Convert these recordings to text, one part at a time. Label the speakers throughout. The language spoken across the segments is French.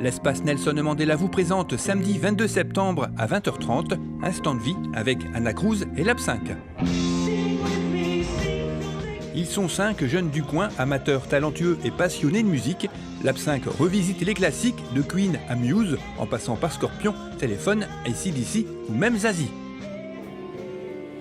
Speaker 1: L'espace Nelson Mandela vous présente samedi 22 septembre à 20h30, Instant de vie avec Anna Cruz et l'Ab5. Ils sont 5 jeunes du coin, amateurs talentueux et passionnés de musique. L'Ab5 revisite les classiques de Queen à Muse, en passant par Scorpion, Téléphone, AC/DC ou même Zazie.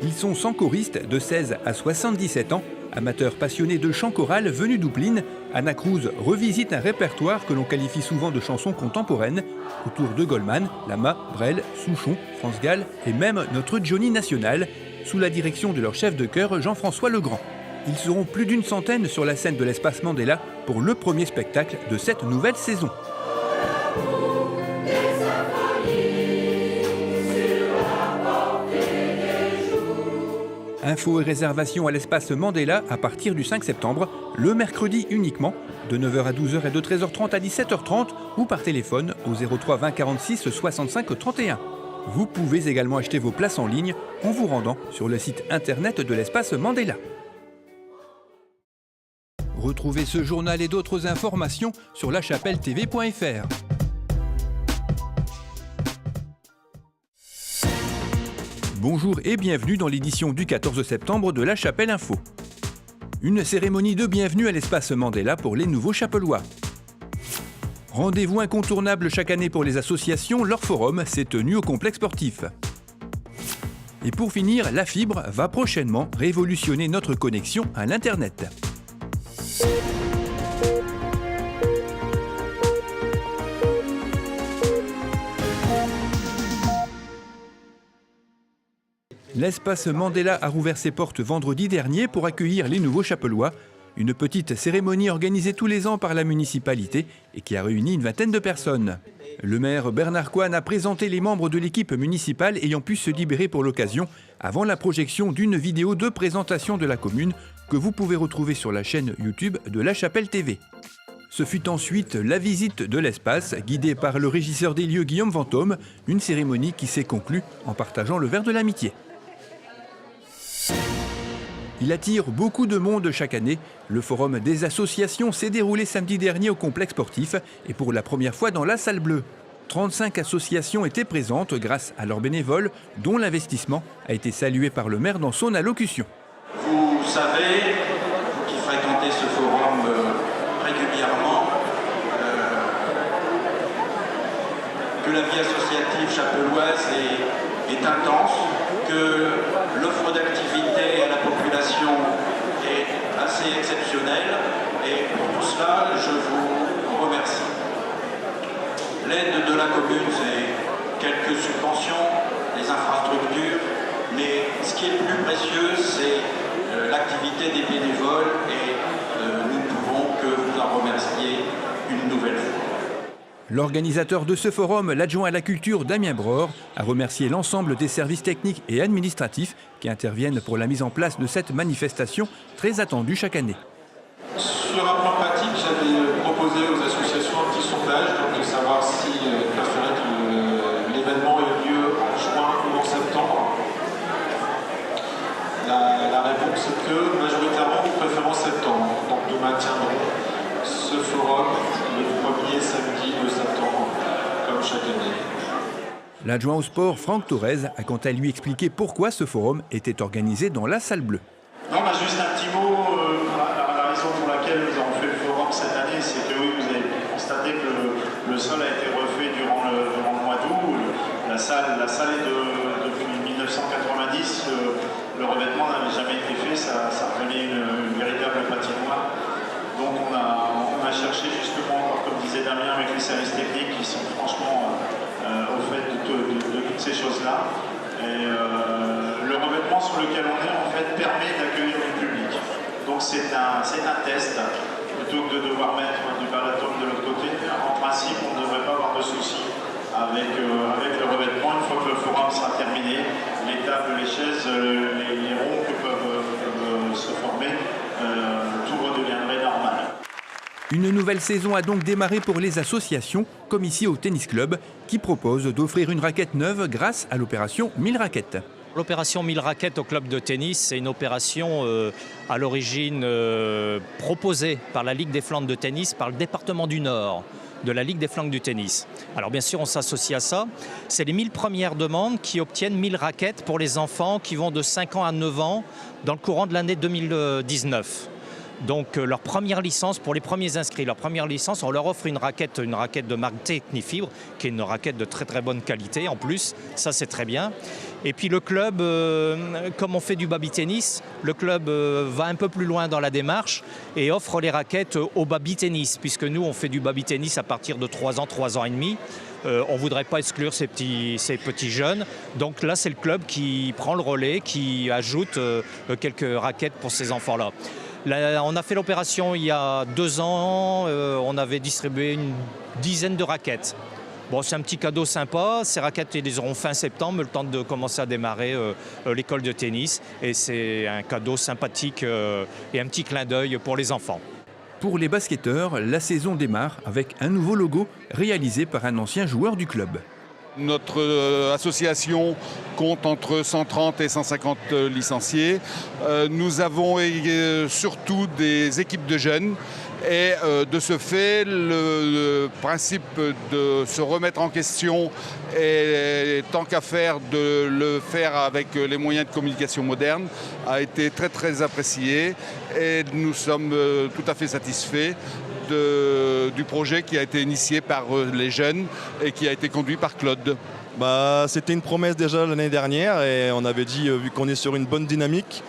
Speaker 1: Ils sont 100 choristes de 16 à 77 ans, amateurs passionnés de chant choral venus d'Oupline. Anna Cruz revisite un répertoire que l'on qualifie souvent de chansons contemporaines, autour de Goldman, Lama, Brel, Souchon, France Gall et même notre Johnny national, sous la direction de leur chef de chœur Jean-François Legrand. Ils seront plus d'une centaine sur la scène de l'espace Mandela pour le premier spectacle de cette nouvelle saison. Infos et réservations à l'espace Mandela à partir du 5 septembre, le mercredi uniquement, de 9h à 12h et de 13h30 à 17h30 ou par téléphone au 03 20 46 65 31. Vous pouvez également acheter vos places en ligne en vous rendant sur le site internet de l'espace Mandela. Retrouvez ce journal et d'autres informations sur lachapelle-tv.fr. Bonjour et bienvenue dans l'édition du 14 septembre de La Chapelle Info. Une cérémonie de bienvenue à l'espace Mandela pour les nouveaux chapellois. Rendez-vous incontournable chaque année pour les associations, leur forum s'est tenu au complexe sportif. Et pour finir, la fibre va prochainement révolutionner notre connexion à l'Internet. L'espace Mandela a rouvert ses portes vendredi dernier pour accueillir les nouveaux chapellois. Une petite cérémonie organisée tous les ans par la municipalité et qui a réuni une vingtaine de personnes. Le maire Bernard Coine a présenté les membres de l'équipe municipale ayant pu se libérer pour l'occasion avant la projection d'une vidéo de présentation de la commune que vous pouvez retrouver sur la chaîne YouTube de La Chapelle TV. Ce fut ensuite la visite de l'espace, guidée par le régisseur des lieux Guillaume Vantôme, une cérémonie qui s'est conclue en partageant le verre de l'amitié. Il attire beaucoup de monde chaque année. Le forum des associations s'est déroulé samedi dernier au complexe sportif et pour la première fois dans la salle bleue. 35 associations étaient présentes grâce à leurs bénévoles, dont l'investissement a été salué par le maire dans son allocution.
Speaker 2: Vous savez, vous qui fréquentez ce forum régulièrement, que la vie associative chapelloise est intense, que l'offre d'activité à la population est assez exceptionnelle et pour tout cela, je vous remercie. L'aide de la commune, c'est quelques subventions, les infrastructures, mais ce qui est le plus précieux, c'est l'activité des bénévoles et nous ne pouvons que vous en remercier une nouvelle fois.
Speaker 1: L'organisateur de ce forum, l'adjoint à la culture Damien Bror, a remercié l'ensemble des services techniques et administratifs qui interviennent pour la mise en place de cette manifestation très attendue chaque année.
Speaker 3: Sur un plan pratique, j'avais proposé aux associations un petit sondage donc de savoir si préféraient que l'événement ait lieu en juin ou en septembre. La réponse est que majoritairement nous préférons septembre, donc nous maintiendrons ce forum le premier samedi de septembre, comme chaque année.
Speaker 1: L'adjoint au sport, Franck Thorez, a quant à lui expliqué pourquoi ce forum était organisé dans la salle bleue.
Speaker 3: Non, juste un petit mot. La raison pour laquelle nous avons fait le forum cette année, c'est que oui, vous avez constaté que le sol a été refait durant le mois d'août. La salle est depuis 1990. Le revêtement n'avait jamais été fait. Ça revenait une véritable patinoire. Donc on a cherché justement, comme disait Damien, avec les services techniques qui sont franchement au fait de toutes ces choses-là. Et le revêtement sur lequel on est, en fait, permet d'accueillir le public. Donc c'est un test, plutôt que de devoir mettre du balaton de l'autre côté. En principe, on ne devrait pas avoir de soucis avec le revêtement. Une fois que le forum sera terminé, les tables, les chaises, les ronds que peuvent se former, tout redeviendrait normal.
Speaker 1: Une nouvelle saison a donc démarré pour les associations, comme ici au Tennis Club, qui propose d'offrir une raquette neuve grâce à l'opération 1000 raquettes.
Speaker 4: L'opération 1000 raquettes au club de tennis, c'est une opération à l'origine proposée par la Ligue des Flandres de tennis par le département du Nord. de la Ligue des flancs du tennis. Alors bien sûr, on s'associe à ça. C'est les 1000 premières demandes qui obtiennent 1000 raquettes pour les enfants qui vont de 5 ans à 9 ans dans le courant de l'année 2019. Donc leur première licence, pour les premiers inscrits, leur première licence, on leur offre une raquette de marque Technifibre, qui est une raquette de très très bonne qualité en plus, ça c'est très bien. Et puis le club, comme on fait du baby tennis, le club va un peu plus loin dans la démarche et offre les raquettes au baby tennis, puisque nous on fait du baby tennis à partir de 3 ans, 3 ans et demi. On ne voudrait pas exclure ces petits jeunes. Donc là, c'est le club qui prend le relais, qui ajoute quelques raquettes pour ces enfants-là. Là, on a fait l'opération il y a 2 ans, on avait distribué une dizaine de raquettes. Bon, c'est un petit cadeau sympa, ces raquettes ils les auront fin septembre, le temps de commencer à démarrer l'école de tennis. Et c'est un cadeau sympathique et un petit clin d'œil pour les enfants.
Speaker 1: Pour les basketteurs, la saison démarre avec un nouveau logo réalisé par un ancien joueur du club.
Speaker 5: Notre association compte entre 130 et 150 licenciés. Nous avons surtout des équipes de jeunes et de ce fait, le principe de se remettre en question et tant qu'à faire de le faire avec les moyens de communication modernes a été très très apprécié et nous sommes tout à fait satisfaits du projet qui a été initié par les jeunes et qui a été conduit par Claude.
Speaker 6: C'était une promesse déjà l'année dernière et on avait dit, vu qu'on est sur une bonne dynamique,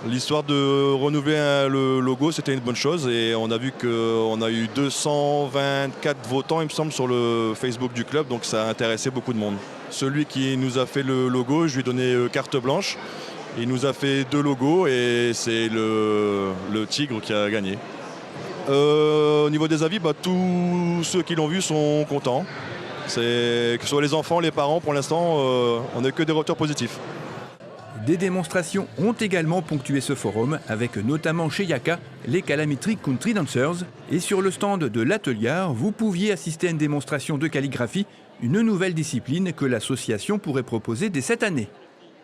Speaker 6: l'histoire de renouveler le logo, c'était une bonne chose et on a vu qu'on a eu 224 votants, il me semble, sur le Facebook du club, donc ça a intéressé beaucoup de monde. Celui qui nous a fait le logo, je lui ai donné carte blanche. Il nous a fait 2 logos et c'est le Tigre qui a gagné. Au niveau des avis, tous ceux qui l'ont vu sont contents. Que ce soit les enfants, les parents, pour l'instant, on n'a que des retours positifs.
Speaker 1: Des démonstrations ont également ponctué ce forum, avec notamment chez Yaka les Calamitry Country Dancers. Et sur le stand de l'Atelier, vous pouviez assister à une démonstration de calligraphie, une nouvelle discipline que l'association pourrait proposer dès cette année.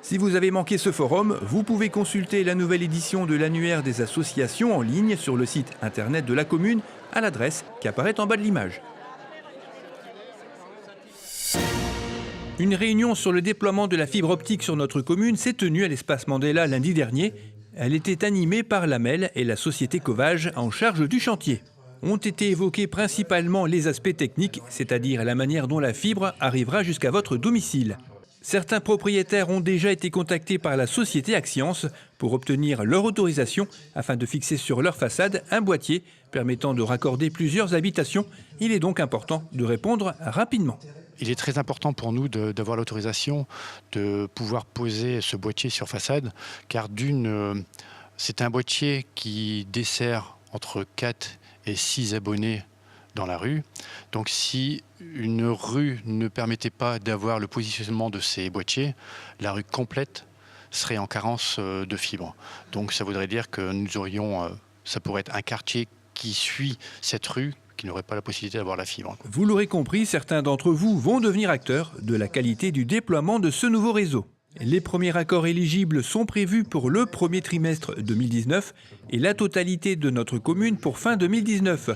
Speaker 1: Si vous avez manqué ce forum, vous pouvez consulter la nouvelle édition de l'annuaire des associations en ligne sur le site internet de la commune à l'adresse qui apparaît en bas de l'image. Une réunion sur le déploiement de la fibre optique sur notre commune s'est tenue à l'espace Mandela lundi dernier. Elle était animée par l'AMEL et la société Covage en charge du chantier. Ont été évoqués principalement les aspects techniques, c'est-à-dire la manière dont la fibre arrivera jusqu'à votre domicile. Certains propriétaires ont déjà été contactés par la société Axience pour obtenir leur autorisation afin de fixer sur leur façade un boîtier permettant de raccorder plusieurs habitations. Il est donc important de répondre rapidement.
Speaker 7: Il est très important pour nous d'avoir l'autorisation de pouvoir poser ce boîtier sur façade, car c'est un boîtier qui dessert entre 4 et 6 abonnés dans la rue. Donc si une rue ne permettait pas d'avoir le positionnement de ces boîtiers, la rue complète serait en carence de fibres. Donc ça voudrait dire que nous aurions, ça pourrait être un quartier qui suit cette rue, qui n'aurait pas la possibilité d'avoir la fibre.
Speaker 1: Vous l'aurez compris, certains d'entre vous vont devenir acteurs de la qualité du déploiement de ce nouveau réseau. Les premiers accords éligibles sont prévus pour le premier trimestre 2019 et la totalité de notre commune pour fin 2019.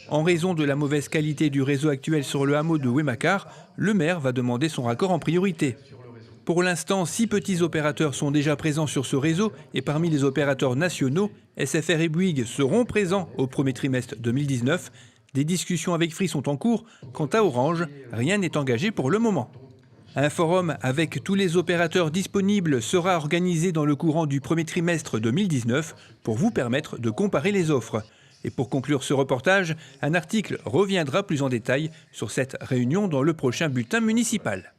Speaker 1: En raison de la mauvaise qualité du réseau actuel sur le hameau de Wemacar, le maire va demander son raccord en priorité. Pour l'instant, 6 petits opérateurs sont déjà présents sur ce réseau et parmi les opérateurs nationaux, SFR et Bouygues seront présents au premier trimestre 2019. Des discussions avec Free sont en cours. Quant à Orange, rien n'est engagé pour le moment. Un forum avec tous les opérateurs disponibles sera organisé dans le courant du premier trimestre 2019 pour vous permettre de comparer les offres. Et pour conclure ce reportage, un article reviendra plus en détail sur cette réunion dans le prochain bulletin municipal.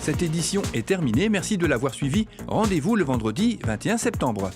Speaker 1: Cette édition est terminée, merci de l'avoir suivi. Rendez-vous le vendredi 21 septembre.